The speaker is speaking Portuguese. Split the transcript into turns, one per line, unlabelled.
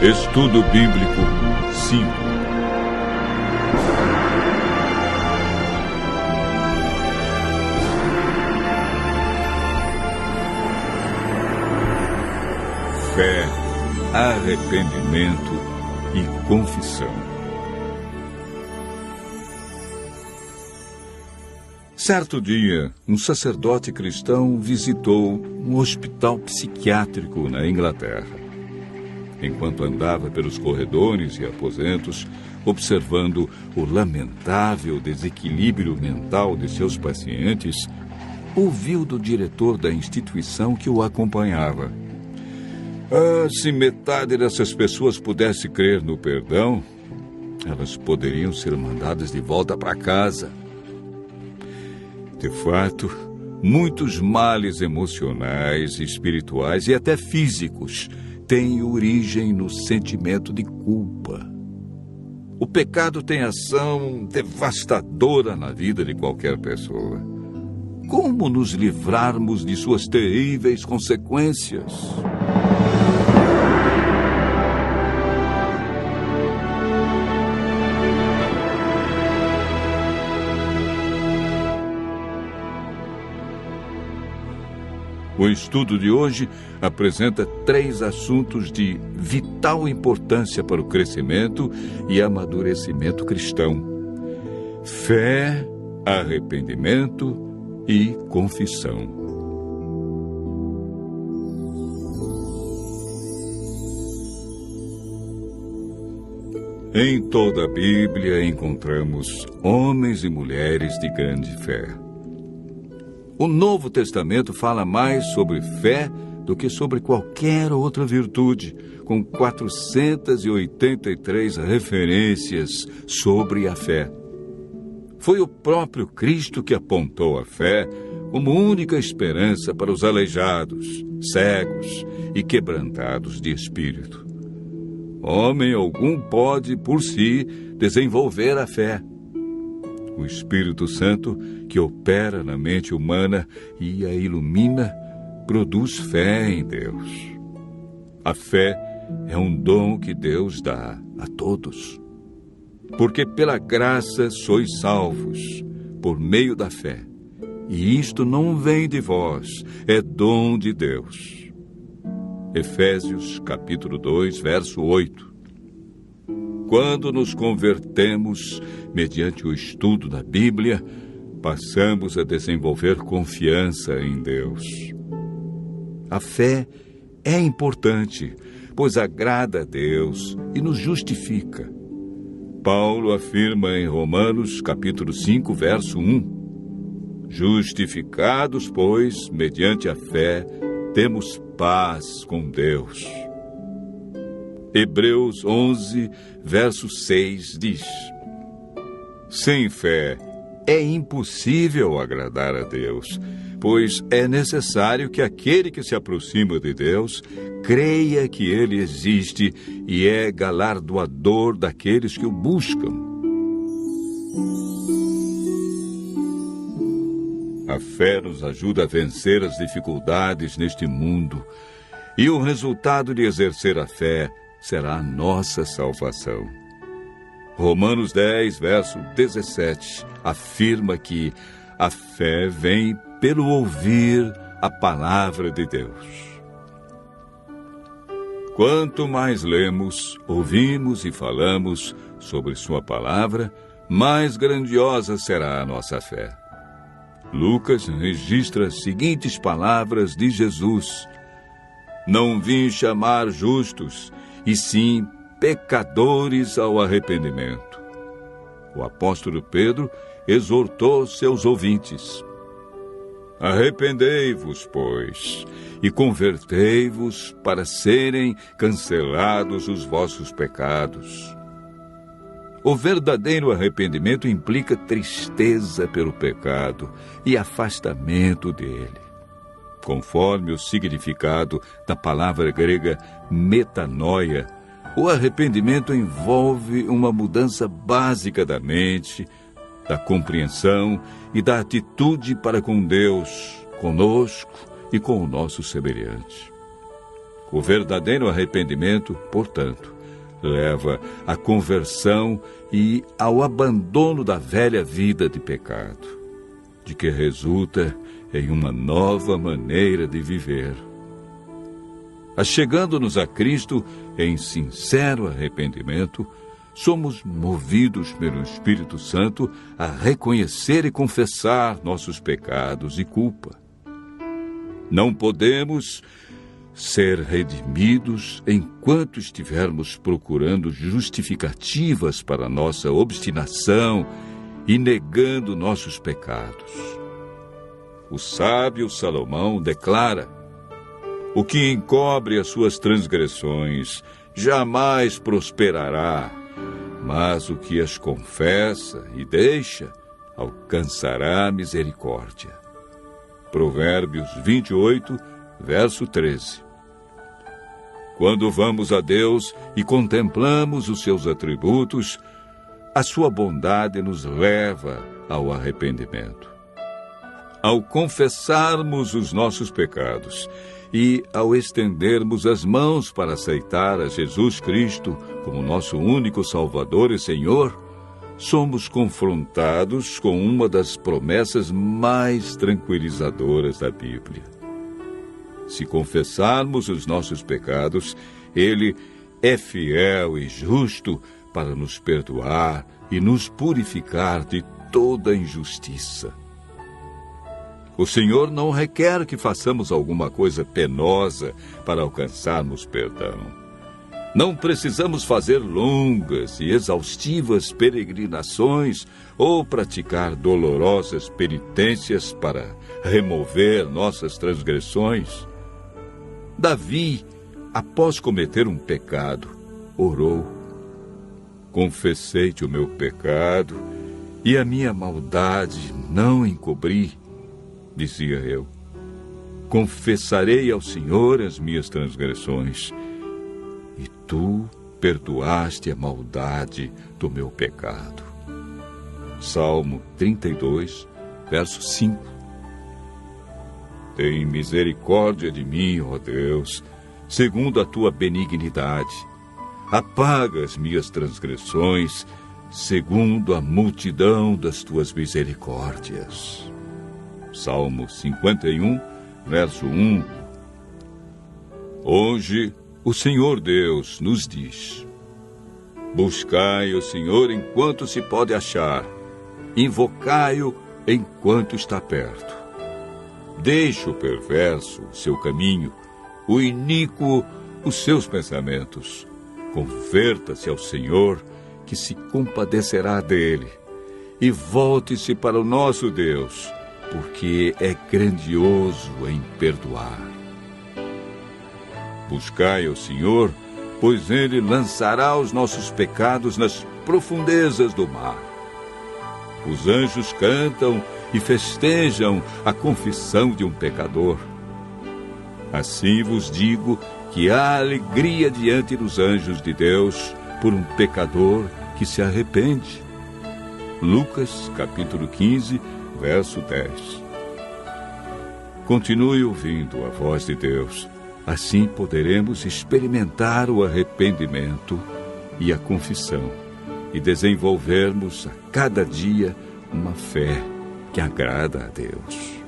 Estudo Bíblico 5. Fé, arrependimento e confissão. Certo dia, um sacerdote cristão visitou um hospital psiquiátrico na Inglaterra. Enquanto andava pelos corredores e aposentos, observando o lamentável desequilíbrio mental de seus pacientes, ouviu do diretor da instituição que o acompanhava: se metade dessas pessoas pudesse crer no perdão, elas poderiam ser mandadas de volta para casa. De fato, muitos males emocionais, espirituais e até físicos têm origem no sentimento de culpa. O pecado tem ação devastadora na vida de qualquer pessoa. Como nos livrarmos de suas terríveis consequências? O estudo de hoje apresenta 3 assuntos de vital importância para o crescimento e amadurecimento cristão: fé, arrependimento e confissão. Em toda a Bíblia encontramos homens e mulheres de grande fé. O Novo Testamento fala mais sobre fé do que sobre qualquer outra virtude, com 483 referências sobre a fé. Foi o próprio Cristo que apontou a fé como única esperança para os aleijados, cegos e quebrantados de espírito. Homem algum pode, por si, desenvolver a fé. O Espírito Santo, que opera na mente humana e a ilumina, produz fé em Deus. A fé é um dom que Deus dá a todos. Porque pela graça sois salvos, por meio da fé. E isto não vem de vós, é dom de Deus. Efésios, capítulo 2, verso 8. Quando nos convertemos, mediante o estudo da Bíblia, passamos a desenvolver confiança em Deus. A fé é importante, pois agrada a Deus e nos justifica. Paulo afirma em Romanos, capítulo 5, verso 1: Justificados, pois, mediante a fé, temos paz com Deus. Hebreus 11, verso 6 diz: Sem fé é impossível agradar a Deus, pois é necessário que aquele que se aproxima de Deus creia que Ele existe e é galardoador daqueles que o buscam. A fé nos ajuda a vencer as dificuldades neste mundo, e o resultado de exercer a fé será a nossa salvação. Romanos 10, verso 17, afirma que a fé vem pelo ouvir a palavra de Deus. Quanto mais lemos, ouvimos e falamos sobre sua palavra, mais grandiosa será a nossa fé. Lucas registra as seguintes palavras de Jesus: Não vim chamar justos, e sim pecadores ao arrependimento. O apóstolo Pedro exortou seus ouvintes: Arrependei-vos, pois, e convertei-vos para serem cancelados os vossos pecados. O verdadeiro arrependimento implica tristeza pelo pecado e afastamento dele. Conforme o significado da palavra grega metanoia, o arrependimento envolve uma mudança básica da mente, da compreensão e da atitude para com Deus, conosco e com o nosso semelhante. O verdadeiro arrependimento, portanto, leva à conversão e ao abandono da velha vida de pecado, de que resulta em uma nova maneira de viver. Achegando-nos a Cristo em sincero arrependimento, somos movidos pelo Espírito Santo a reconhecer e confessar nossos pecados e culpa. Não podemos ser redimidos enquanto estivermos procurando justificativas para nossa obstinação e negando nossos pecados. O sábio Salomão declara: o que encobre as suas transgressões jamais prosperará, mas o que as confessa e deixa alcançará misericórdia. Provérbios 28, verso 13. Quando vamos a Deus e contemplamos os seus atributos, a sua bondade nos leva ao arrependimento. Ao confessarmos os nossos pecados e ao estendermos as mãos para aceitar a Jesus Cristo como nosso único Salvador e Senhor, somos confrontados com uma das promessas mais tranquilizadoras da Bíblia. Se confessarmos os nossos pecados, Ele é fiel e justo para nos perdoar e nos purificar de toda injustiça. O Senhor não requer que façamos alguma coisa penosa para alcançarmos perdão. Não precisamos fazer longas e exaustivas peregrinações ou praticar dolorosas penitências para remover nossas transgressões. Davi, após cometer um pecado, orou: confessei-te o meu pecado e a minha maldade não encobri. Dizia eu: confessarei ao Senhor as minhas transgressões, e tu perdoaste a maldade do meu pecado. Salmo 32, verso 5. Tem misericórdia de mim, ó Deus, segundo a tua benignidade. Apaga as minhas transgressões, segundo a multidão das tuas misericórdias. Salmo 51, verso 1. Hoje, o Senhor Deus nos diz: buscai o Senhor enquanto se pode achar, invocai-o enquanto está perto. Deixe o perverso o seu caminho, o iníquo os seus pensamentos. Converta-se ao Senhor, que se compadecerá dele, e volte-se para o nosso Deus, porque é grandioso em perdoar. Buscai ao Senhor, pois Ele lançará os nossos pecados nas profundezas do mar. Os anjos cantam e festejam a confissão de um pecador. Assim vos digo que há alegria diante dos anjos de Deus por um pecador que se arrepende. Lucas, capítulo 15, verso 10. Continue ouvindo a voz de Deus. Assim poderemos experimentar o arrependimento e a confissão e desenvolvermos a cada dia uma fé que agrada a Deus.